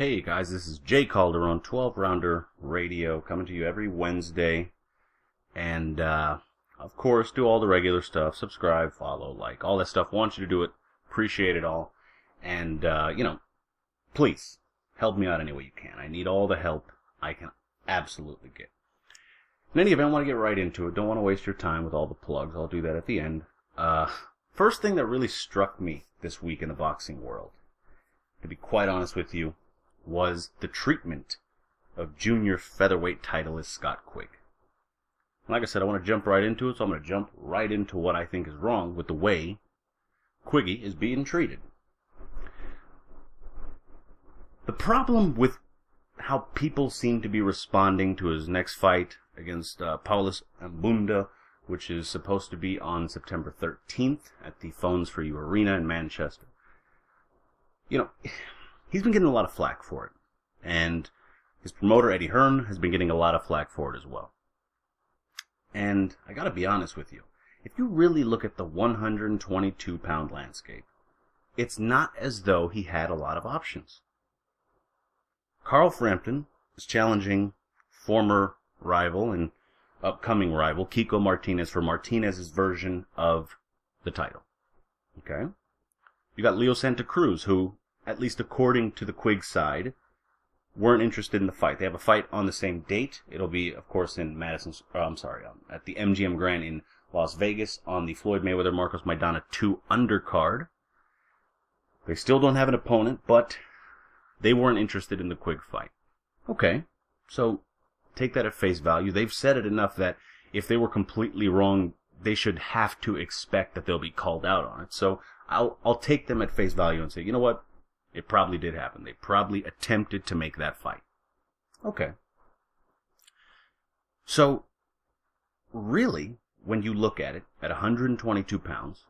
Hey guys, this is Jay Caldron, 12ROUNDER Radio, coming to you every Wednesday. And, of course, do all the regular stuff. Subscribe, follow, like, all that stuff. Want you to do it. Appreciate it all. And, please, help me out any way you can. I need all the help I can absolutely get. In any event, I want to get right into it. Don't want to waste your time with all the plugs. I'll do that at the end. First thing that really struck me this week in the boxing world, to be quite honest with you, was the treatment of junior featherweight titleist Scott Quigg. Like I said, I want to jump right into it, so I'm going to jump right into what I think is wrong with the way Quiggy is being treated. The problem with how people seem to be responding to his next fight against Paulus Mbunda, which is supposed to be on September 13th at the Phones for You Arena in Manchester. He's been getting a lot of flack for it. And his promoter, Eddie Hearn, has been getting a lot of flack for it as well. And I gotta be honest with you. If you really look at the 122-pound landscape, it's not as though he had a lot of options. Carl Frampton is challenging former rival and upcoming rival Kiko Martinez for Martinez's version of the title. Okay? You got Leo Santa Cruz, who, at least according to the Quigg side, weren't interested in the fight. They have a fight on the same date. It'll be, of course, in at the MGM Grand in Las Vegas on the Floyd Mayweather-Marcos Maidana 2 undercard. They still don't have an opponent, but they weren't interested in the Quigg fight. Okay, so take that at face value. They've said it enough that if they were completely wrong, they should have to expect that they'll be called out on it. So I'll take them at face value and say, you know what? It probably did happen. They probably attempted to make that fight. Okay. So, really, when you look at it, at 122 pounds,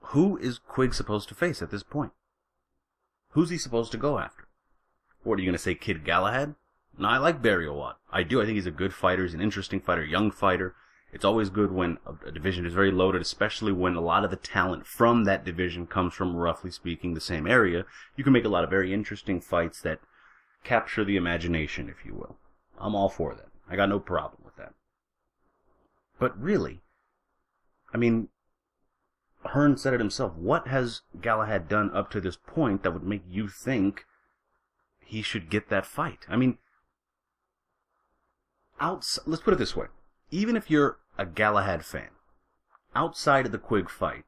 who is Quigg supposed to face at this point? Who's he supposed to go after? What, are you going to say Kid Galahad? No, I like Barry Awad. I do. I think he's a good fighter. He's an interesting fighter, young fighter. It's always good when a division is very loaded, especially when a lot of the talent from that division comes from, roughly speaking, the same area. You can make a lot of very interesting fights that capture the imagination, if you will. I'm all for that. I got no problem with that. But really, I mean, Hearn said it himself. What has Galahad done up to this point that would make you think he should get that fight? I mean, let's put it this way. Even if you're a Galahad fan, outside of the Quigg fight,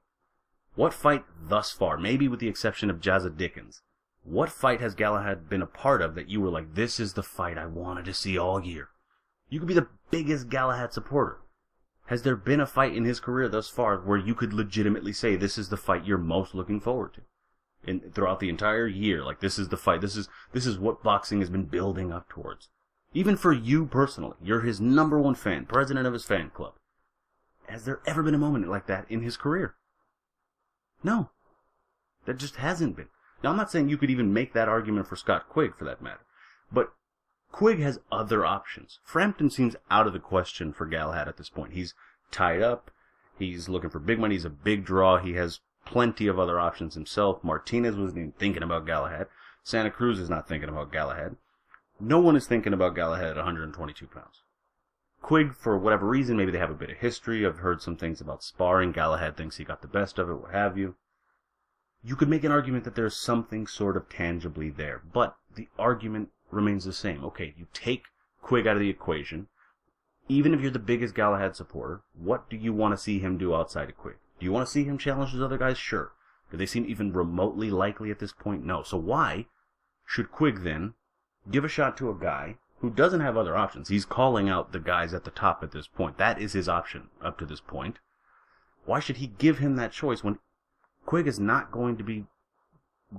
what fight thus far, maybe with the exception of Jazza Dickens, what fight has Galahad been a part of that you were like, this is the fight I wanted to see all year? You could be the biggest Galahad supporter. Has there been a fight in his career thus far where you could legitimately say this is the fight you're most looking forward to? Throughout the entire year, like this is the fight, this is what boxing has been building up towards. Even for you personally, you're his number one fan, president of his fan club. Has there ever been a moment like that in his career? No. There just hasn't been. Now, I'm not saying you could even make that argument for Scott Quigg, for that matter. But Quigg has other options. Frampton seems out of the question for Galahad at this point. He's tied up. He's looking for big money. He's a big draw. He has plenty of other options himself. Martinez wasn't even thinking about Galahad. Santa Cruz is not thinking about Galahad. No one is thinking about Galahad at 122 pounds. Quigg, for whatever reason, maybe they have a bit of history. I've heard some things about sparring. Galahad thinks he got the best of it, what have you. You could make an argument that there's something sort of tangibly there, but the argument remains the same. Okay, you take Quigg out of the equation. Even if you're the biggest Galahad supporter, what do you want to see him do outside of Quigg? Do you want to see him challenge those other guys? Sure. Do they seem even remotely likely at this point? No. So why should Quigg then give a shot to a guy who doesn't have other options? He's calling out the guys at the top at this point. That is his option up to this point. Why should he give him that choice when Quigg is not going to be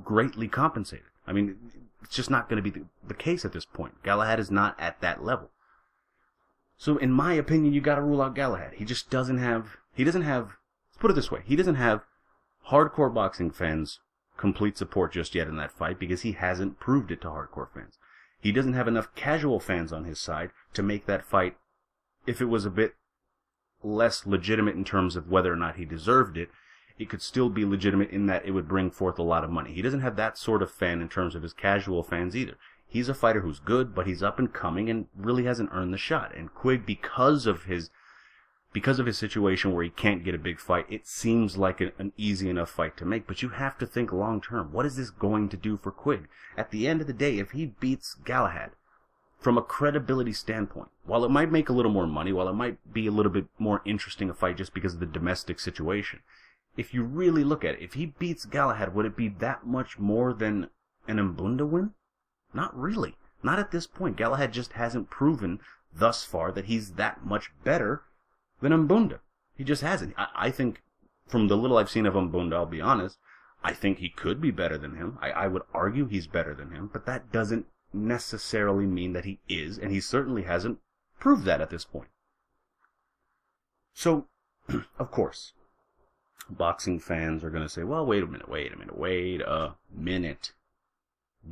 greatly compensated? I mean, it's just not going to be the case at this point. Galahad is not at that level. So in my opinion, you got to rule out Galahad. He just doesn't have, let's put it this way, he doesn't have hardcore boxing fans' complete support just yet in that fight because he hasn't proved it to hardcore fans. He doesn't have enough casual fans on his side to make that fight, if it was a bit less legitimate in terms of whether or not he deserved it, it could still be legitimate in that it would bring forth a lot of money. He doesn't have that sort of fan in terms of his casual fans either. He's a fighter who's good, but he's up and coming and really hasn't earned the shot. And Quigg, because of his situation where he can't get a big fight, it seems like an easy enough fight to make. But you have to think long term. What is this going to do for Quigg? At the end of the day, if he beats Galahad, from a credibility standpoint, while it might make a little more money, while it might be a little bit more interesting a fight just because of the domestic situation, if you really look at it, if he beats Galahad, would it be that much more than an Mbunda win? Not really. Not at this point. Galahad just hasn't proven thus far that he's that much better than Mbunda. He just hasn't. I think, from the little I've seen of Mbunda, I'll be honest, I think he could be better than him. I would argue he's better than him, but that doesn't necessarily mean that he is, and he certainly hasn't proved that at this point. So, of course, boxing fans are going to say, well, wait a minute,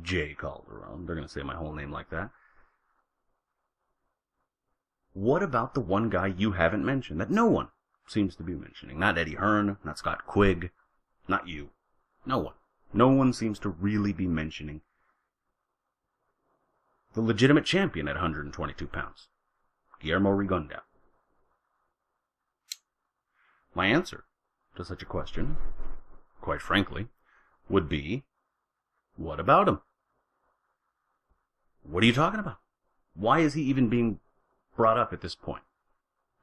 J. Caldron. They're going to say my whole name like that. What about the one guy you haven't mentioned that no one seems to be mentioning? Not Eddie Hearn, not Scott Quigg, not you. No one. No one seems to really be mentioning the legitimate champion at 122 pounds, Guillermo Rigondeaux. My answer to such a question, quite frankly, would be, what about him? What are you talking about? Why is he even being brought up at this point?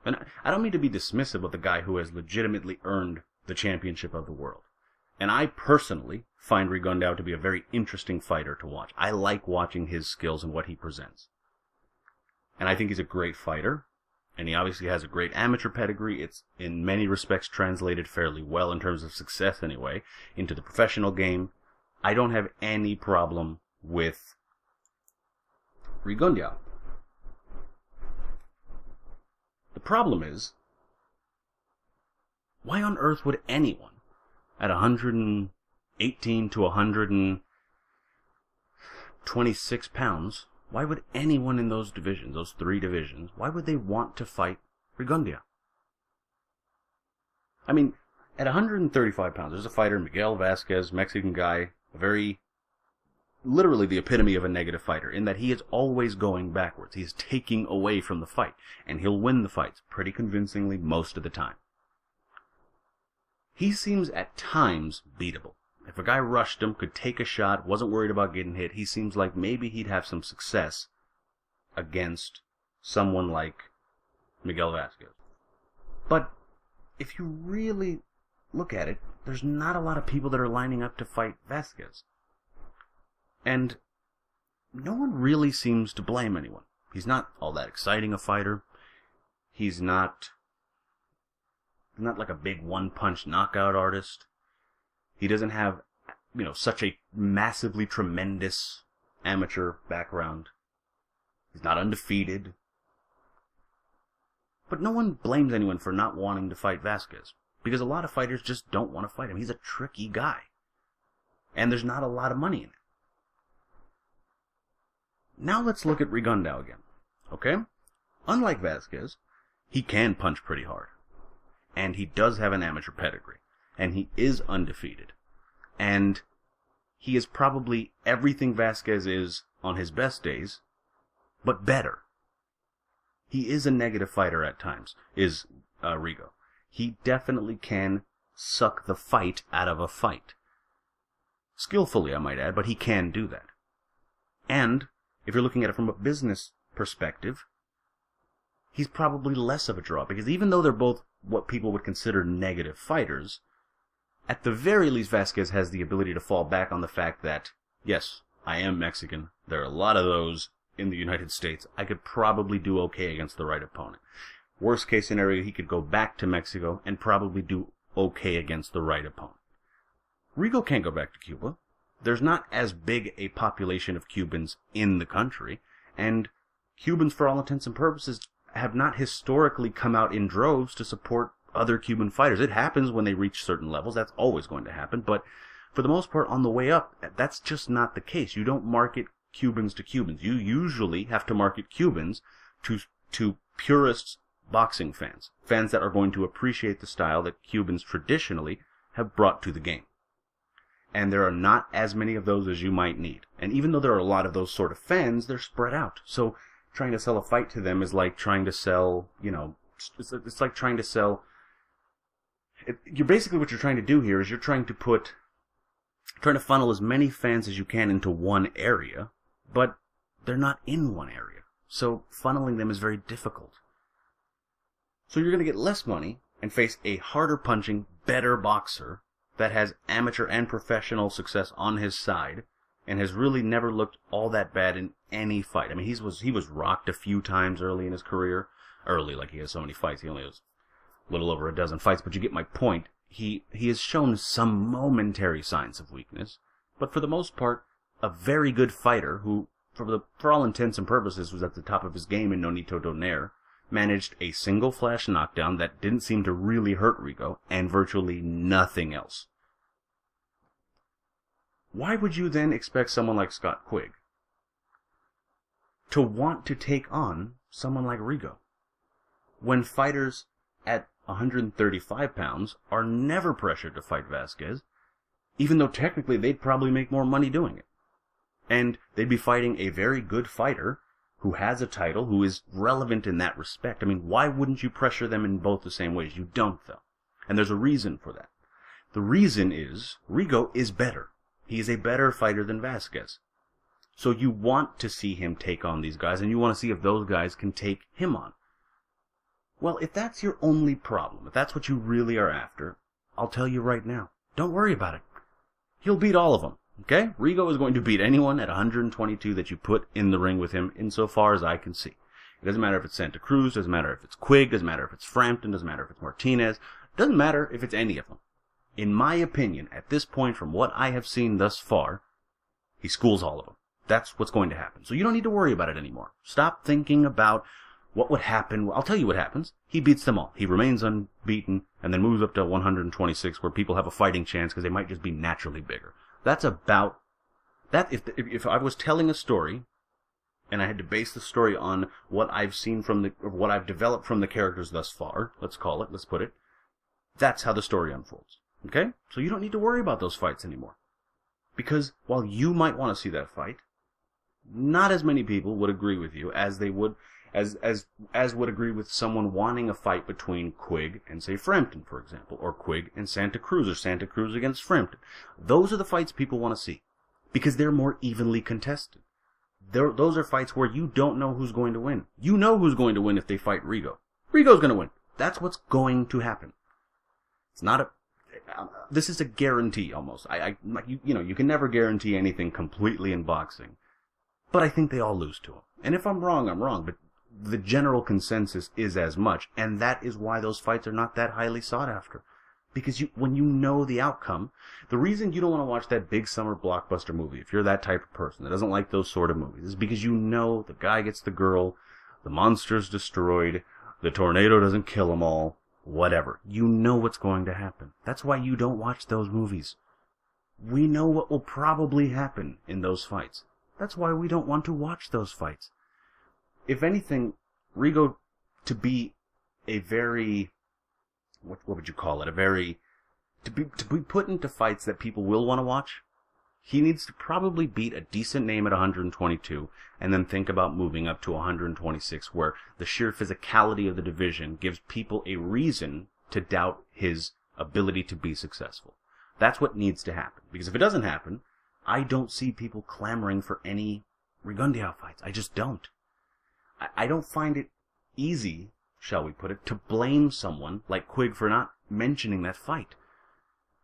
And I don't mean to be dismissive of the guy who has legitimately earned the championship of the world. And I personally find Rigondeaux to be a very interesting fighter to watch. I like watching his skills and what he presents. And I think he's a great fighter. And he obviously has a great amateur pedigree. It's in many respects translated fairly well, in terms of success anyway, into the professional game. I don't have any problem with Rigondeaux. The problem is, why on earth would anyone at 118 to 126 pounds, why would anyone in those divisions, those three divisions, why would they want to fight Rigondeaux? I mean, at 135 pounds, there's a fighter, Miguel Vasquez, Mexican guy, literally the epitome of a negative fighter, in that he is always going backwards. He's taking away from the fight, and he'll win the fights pretty convincingly most of the time. He seems at times beatable. If a guy rushed him, could take a shot, wasn't worried about getting hit, he seems like maybe he'd have some success against someone like Miguel Vasquez. But if you really look at it, there's not a lot of people that are lining up to fight Vasquez. And no one really seems to blame anyone. He's not all that exciting a fighter. He's not like a big one-punch knockout artist. He doesn't have, such a massively tremendous amateur background. He's not undefeated. But no one blames anyone for not wanting to fight Vasquez, because a lot of fighters just don't want to fight him. He's a tricky guy. And there's not a lot of money in it. Now let's look at Rigondeaux again, okay? Unlike Vasquez, he can punch pretty hard. And he does have an amateur pedigree. And he is undefeated. And he is probably everything Vasquez is on his best days, but better. He is a negative fighter at times, is Rigo. He definitely can suck the fight out of a fight. Skillfully, I might add, but he can do that. And if you're looking at it from a business perspective, he's probably less of a draw, because even though they're both what people would consider negative fighters, at the very least Vasquez has the ability to fall back on the fact that, yes, I am Mexican, there are a lot of those in the United States, I could probably do okay against the right opponent. Worst case scenario, he could go back to Mexico and probably do okay against the right opponent. Rigo can't go back to Cuba. There's not as big a population of Cubans in the country, and Cubans, for all intents and purposes, have not historically come out in droves to support other Cuban fighters. It happens when they reach certain levels. That's always going to happen. But for the most part, on the way up, that's just not the case. You don't market Cubans to Cubans. You usually have to market Cubans to purist boxing fans. Fans that are going to appreciate the style that Cubans traditionally have brought to the game. And there are not as many of those as you might need. And even though there are a lot of those sort of fans, they're spread out. So trying to sell a fight to them is like trying to sell, it's like trying to sell... You're basically, what you're trying to do here is you're trying to funnel as many fans as you can into one area, but they're not in one area. So funneling them is very difficult. So you're going to get less money and face a harder punching, better boxer that has amateur and professional success on his side and has really never looked all that bad in any fight. I mean, he was rocked a few times early in his career. Early, like he has so many fights. He only has a little over a dozen fights, but you get my point. He has shown some momentary signs of weakness, but for the most part, a very good fighter who, for all intents and purposes, was at the top of his game in Nonito Donaire, managed a single flash knockdown that didn't seem to really hurt Rigo, and virtually nothing else. Why would you then expect someone like Scott Quigg to want to take on someone like Rigo, when fighters at 135 pounds are never pressured to fight Vasquez, even though technically they'd probably make more money doing it? And they'd be fighting a very good fighter who has a title, who is relevant in that respect. I mean, why wouldn't you pressure them in both the same ways? You don't, though. And there's a reason for that. The reason is, Rigo is better. He is a better fighter than Vasquez. So you want to see him take on these guys, and you want to see if those guys can take him on. Well, if that's your only problem, if that's what you really are after, I'll tell you right now, don't worry about it. He'll beat all of them. Okay? Rigo is going to beat anyone at 122 that you put in the ring with him, insofar as I can see. It doesn't matter if it's Santa Cruz, doesn't matter if it's Quigg, doesn't matter if it's Frampton, doesn't matter if it's Martinez, doesn't matter if it's any of them. In my opinion, at this point, from what I have seen thus far, he schools all of them. That's what's going to happen. So you don't need to worry about it anymore. Stop thinking about what would happen. I'll tell you what happens. He beats them all. He remains unbeaten, and then moves up to 126, where people have a fighting chance because they might just be naturally bigger. That's about that. If I was telling a story, and I had to base the story on what I've seen what I've developed from the characters thus far, let's put it, that's how the story unfolds. Okay? So you don't need to worry about those fights anymore. Because while you might want to see that fight, not as many people would agree with you as they would, as would agree with someone wanting a fight between Quigg and, say, Frampton, for example, or Quigg and Santa Cruz, or Santa Cruz against Frampton. Those are the fights people want to see, because they're more evenly contested. Those are fights where you don't know who's going to win. You know who's going to win if they fight Rigo. Rigo's going to win. That's what's going to happen. It's not this is a guarantee, almost. You can never guarantee anything completely in boxing. But I think they all lose to him. And if I'm wrong, I'm wrong, but the general consensus is as much, and that is why those fights are not that highly sought after. Because when you know the outcome, the reason you don't want to watch that big summer blockbuster movie, if you're that type of person that doesn't like those sort of movies, is because you know the guy gets the girl, the monster's destroyed, the tornado doesn't kill them all, whatever. You know what's going to happen. That's why you don't watch those movies. We know what will probably happen in those fights. That's why we don't want to watch those fights. If anything, Rigo, to be a very, what would you call it? To be put into fights that people will want to watch, he needs to probably beat a decent name at 122, and then think about moving up to 126, where the sheer physicality of the division gives people a reason to doubt his ability to be successful. That's what needs to happen. Because if it doesn't happen, I don't see people clamoring for any Rigondeaux fights. I just don't. I don't find it easy, shall we put it, to blame someone like Quigg for not mentioning that fight.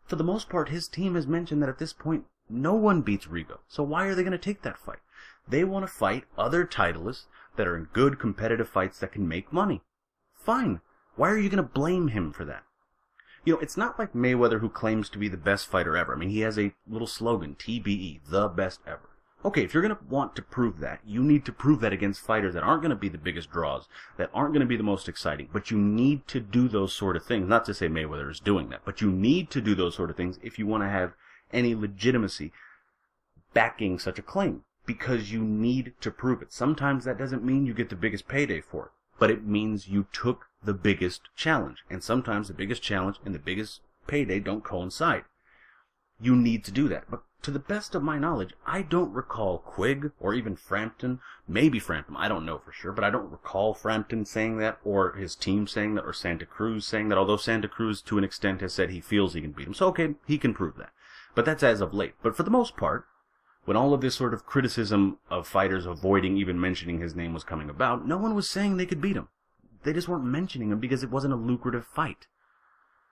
For the most part, his team has mentioned that at this point, no one beats Rigo. So why are they going to take that fight? They want to fight other titleists that are in good competitive fights that can make money. Fine. Why are you going to blame him for that? It's not like Mayweather, who claims to be the best fighter ever. I mean, he has a little slogan, TBE, the best ever. Okay, if you're going to want to prove that, you need to prove that against fighters that aren't going to be the biggest draws, that aren't going to be the most exciting, but you need to do those sort of things. Not to say Mayweather is doing that, but you need to do those sort of things if you want to have any legitimacy backing such a claim, because you need to prove it. Sometimes that doesn't mean you get the biggest payday for it, but it means you took the biggest challenge, and sometimes the biggest challenge and the biggest payday don't coincide. You need to do that. But to the best of my knowledge, I don't recall Quigg or even Frampton, maybe Frampton, I don't know for sure, but I don't recall Frampton saying that, or his team saying that, or Santa Cruz saying that, although Santa Cruz to an extent has said he feels he can beat him. So okay, he can prove that. But that's as of late. But for the most part, when all of this sort of criticism of fighters avoiding even mentioning his name was coming about, no one was saying they could beat him. They just weren't mentioning him because it wasn't a lucrative fight.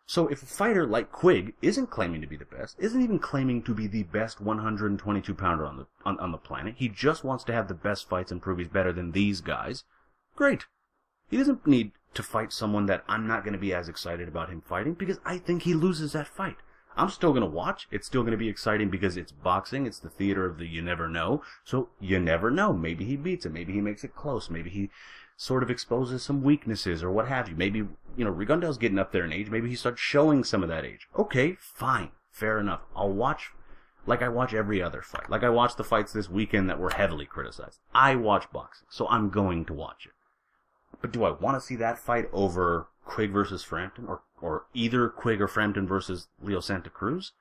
So if a fighter like Quigg isn't claiming to be the best, isn't even claiming to be the best 122-pounder on the planet, he just wants to have the best fights and prove he's better than these guys, great. He doesn't need to fight someone that I'm not going to be as excited about him fighting because I think he loses that fight. I'm still going to watch. It's still going to be exciting because it's boxing. It's the theater of the you never know. So you never know. Maybe he beats him. Maybe he makes it close. Maybe he sort of exposes some weaknesses or what have you. Maybe, Rigondeaux's getting up there in age. Maybe he starts showing some of that age. Okay, fine. Fair enough. I'll watch like I watch every other fight. Like I watched the fights this weekend that were heavily criticized. I watch boxing, so I'm going to watch it. But do I want to see that fight over Quigg versus Frampton? Or either Quigg or Frampton versus Leo Santa Cruz?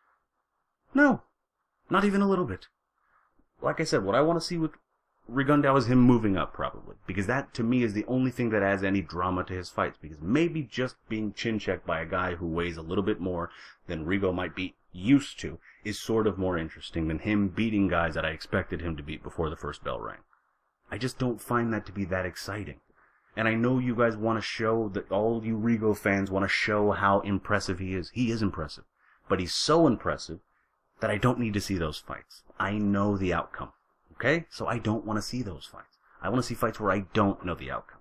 No. Not even a little bit. Like I said, what I want to see with Rigondeaux is him moving up, probably. Because that, to me, is the only thing that adds any drama to his fights. Because maybe just being chin-checked by a guy who weighs a little bit more than Rigo might be used to is sort of more interesting than him beating guys that I expected him to beat before the first bell rang. I just don't find that to be that exciting. And I know you guys want to show, that all you Rigo fans want to show how impressive he is. He is impressive. But he's so impressive that I don't need to see those fights. I know the outcome. Okay? So I don't want to see those fights. I want to see fights where I don't know the outcome.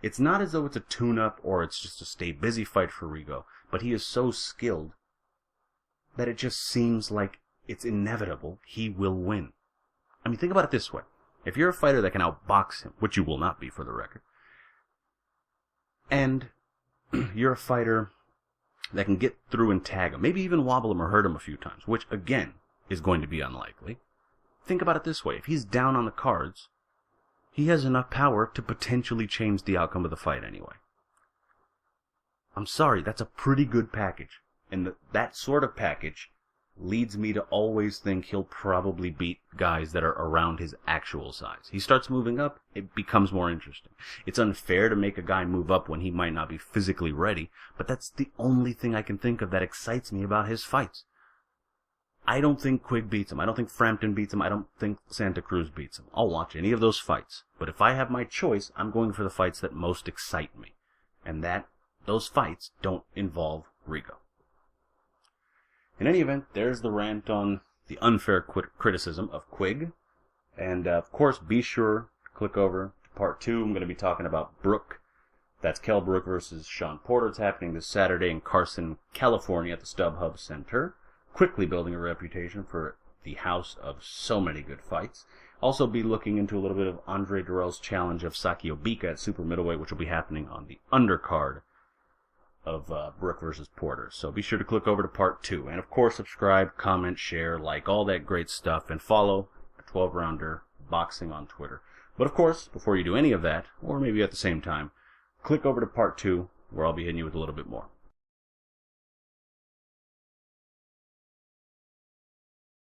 It's not as though it's a tune-up or it's just a stay busy fight for Rigo, but he is so skilled that it just seems like it's inevitable he will win. I mean, think about it this way. If you're a fighter that can outbox him, which you will not be for the record, and you're a fighter that can get through and tag him, maybe even wobble him or hurt him a few times, which, again, is going to be unlikely. Think about it this way. If he's down on the cards, he has enough power to potentially change the outcome of the fight anyway. I'm sorry, that's a pretty good package. And that sort of package leads me to always think he'll probably beat guys that are around his actual size. He starts moving up, it becomes more interesting. It's unfair to make a guy move up when he might not be physically ready, but that's the only thing I can think of that excites me about his fights. I don't think Quigg beats him. I don't think Frampton beats him. I don't think Santa Cruz beats him. I'll watch any of those fights. But if I have my choice, I'm going for the fights that most excite me. And those fights don't involve Rigo. In any event, there's the rant on the unfair criticism of Quigg. And, of course, be sure to click over to part 2. I'm going to be talking about Brook. That's Kell Brook versus Sean Porter. It's happening this Saturday in Carson, California at the StubHub Center. Quickly building a reputation for the house of so many good fights. Also be looking into a little bit of Andre Durrell's challenge of Saki Obika at super middleweight, which will be happening on the undercard of Brook versus Porter. So be sure to click over to part 2. And of course, subscribe, comment, share, like, all that great stuff. And follow 12ROUNDER Boxing on Twitter. But of course, before you do any of that, or maybe at the same time, click over to part 2, where I'll be hitting you with a little bit more.